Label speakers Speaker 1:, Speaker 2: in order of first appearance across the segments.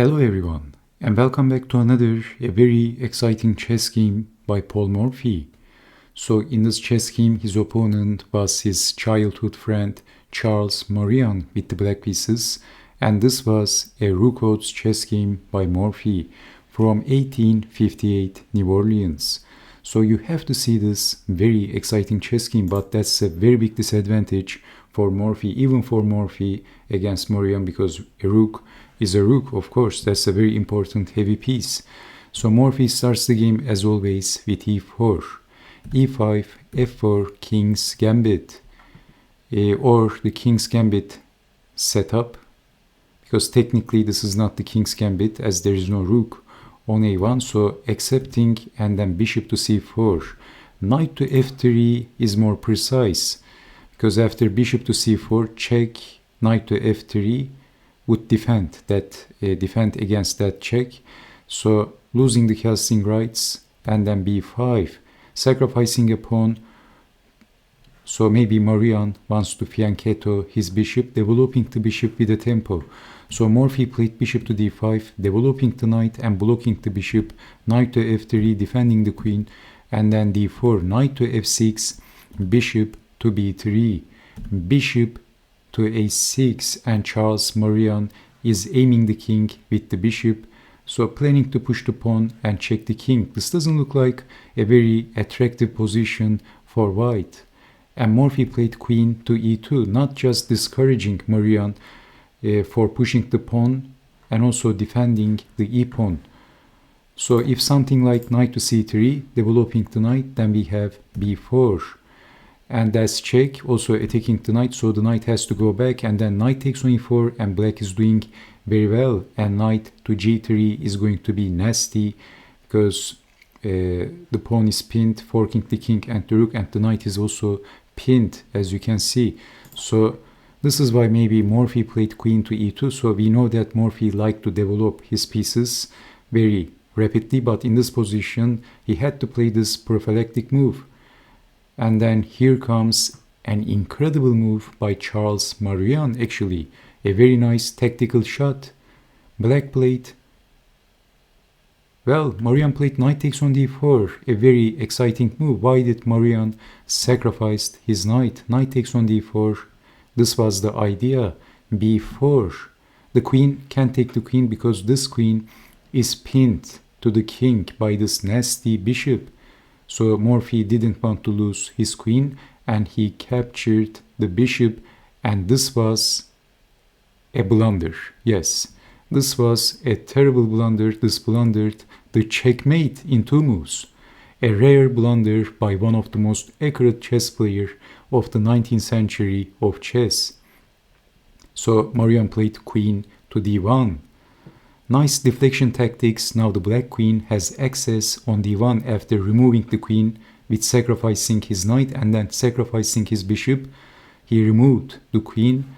Speaker 1: Hello everyone, and welcome back to another very exciting chess game by Paul Morphy. So in this chess game, his opponent was his childhood friend Charles Morphy with the black pieces, and this was a Rook Odds chess game by Morphy from 1858 New Orleans. So you have to see this very exciting chess game, but that's a very big disadvantage for Morphy, even for Morphy against Maurian, because a rook is a rook, of course. That's a very important heavy piece. So Morphy starts the game as always with e4, e5, f4, king's gambit, or the king's gambit setup, because technically this is not the king's gambit as there is no rook on a1, so accepting, and then bishop to c4. Knight to f3 is more precise, because after bishop to c4, check, knight to f3 would defend against that check, so losing the casting rights, and then b5, sacrificing a pawn. So maybe Maurian wants to fianchetto his bishop, developing the bishop with a tempo. So Morphy played bishop to d5, developing the knight and blocking the bishop, knight to f3, defending the queen, and then d4, knight to f6, bishop to b3, bishop to a6, and Charles Maurian is aiming the king with the bishop, so planning to push the pawn and check the king. This doesn't look like a very attractive position for white. And Morphy played queen to e2, not just discouraging Maurian for pushing the pawn and also defending the e-pawn. So if something like knight to c3, developing the knight, then we have b4. And that's check, also attacking the knight, so the knight has to go back, and then knight takes on e4, and black is doing very well, and knight to g3 is going to be nasty, because the pawn is pinned, forking the king and the rook, and the knight is also pinned, as you can see. So this is why maybe Morphy played queen to e2, so we know that Morphy liked to develop his pieces very rapidly, but in this position he had to play this prophylactic move. And then here comes an incredible move by Charles Maurian, actually. A very nice tactical shot. Black played, well, Maurian played knight takes on d4, a very exciting move. Why did Maurian sacrifice his knight? Knight takes on d4, this was the idea, b4. The queen can't take the queen because this queen is pinned to the king by this nasty bishop. So Morphy didn't want to lose his queen, and he captured the bishop, and this was a blunder. Yes, this was a terrible blunder. This blundered the checkmate in 2 moves. A rare blunder by one of the most accurate chess players of the 19th century of chess. So Maurian played queen to d1. Nice deflection tactics. Now the black queen has access on d1 after removing the queen with sacrificing his knight and then sacrificing his bishop. He removed the queen,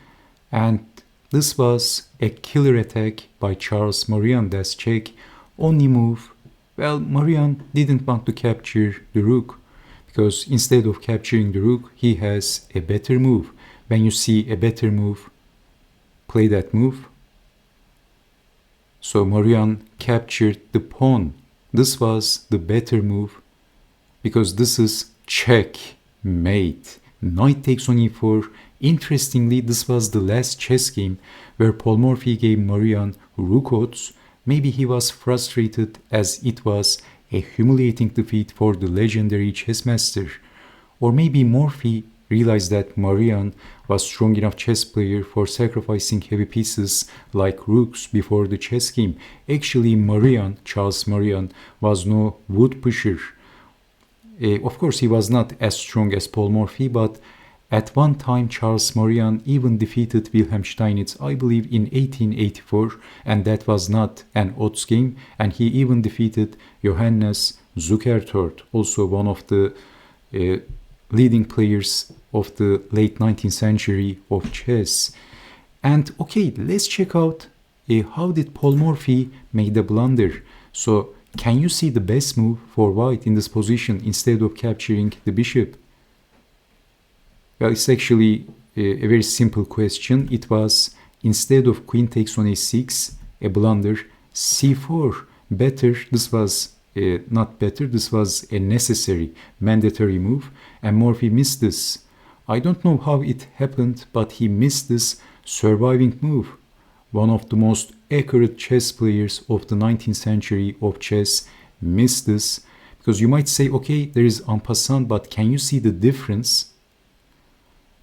Speaker 1: and this was a killer attack by Charles Maurian. That's check. Only move. Well, Maurian didn't want to capture the rook, because instead of capturing the rook, he has a better move. When you see a better move, play that move. So Maurian captured the pawn. This was the better move, because this is checkmate. Knight takes on e4. Interestingly, this was the last chess game where Paul Morphy gave Maurian rook odds. Maybe he was frustrated, as it was a humiliating defeat for the legendary chess master. Or maybe Morphy realized that Maurian was strong enough chess player for sacrificing heavy pieces like rooks before the chess game. Actually, Maurian, Charles Maurian, was no wood pusher. Of course, he was not as strong as Paul Morphy, but at one time Charles Maurian even defeated Wilhelm Steinitz, I believe in 1884, and that was not an odds game, and he even defeated Johannes Zukertort, also one of the leading players of the late 19th century of chess. And okay, let's check out how did Paul Morphy make the blunder. So can you see the best move for white in this position instead of capturing the bishop? Well, it's actually a very simple question. It was, instead of queen takes on a6, a blunder, c4, better. This was not better, this was a necessary, mandatory move, and Morphy missed this. I don't know how it happened, but he missed this surviving move. One of the most accurate chess players of the 19th century of chess missed this, because you might say, okay, there is en passant, but can you see the difference?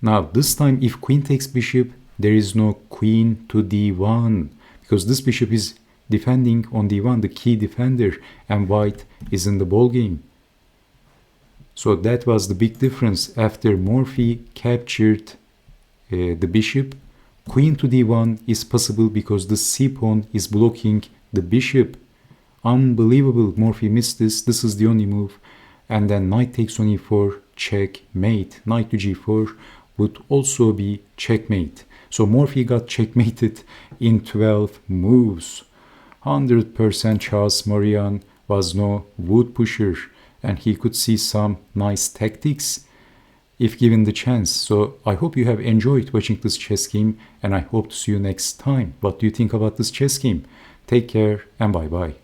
Speaker 1: Now, this time, if queen takes bishop, there is no queen to d1, because this bishop is defending on d1, the key defender, and white is in the ballgame. So that was the big difference. After Morphy captured the bishop, queen to d1 is possible because the c-pawn is blocking the bishop. Unbelievable, Morphy missed this. This is the only move. And then knight takes on e4, checkmate. Knight to g4 would also be checkmate. So Morphy got checkmated in 12 moves. 100% Charles Maurian was no wood pusher, and he could see some nice tactics if given the chance. So I hope you have enjoyed watching this chess game, and I hope to see you next time. What do you think about this chess game? Take care and bye bye.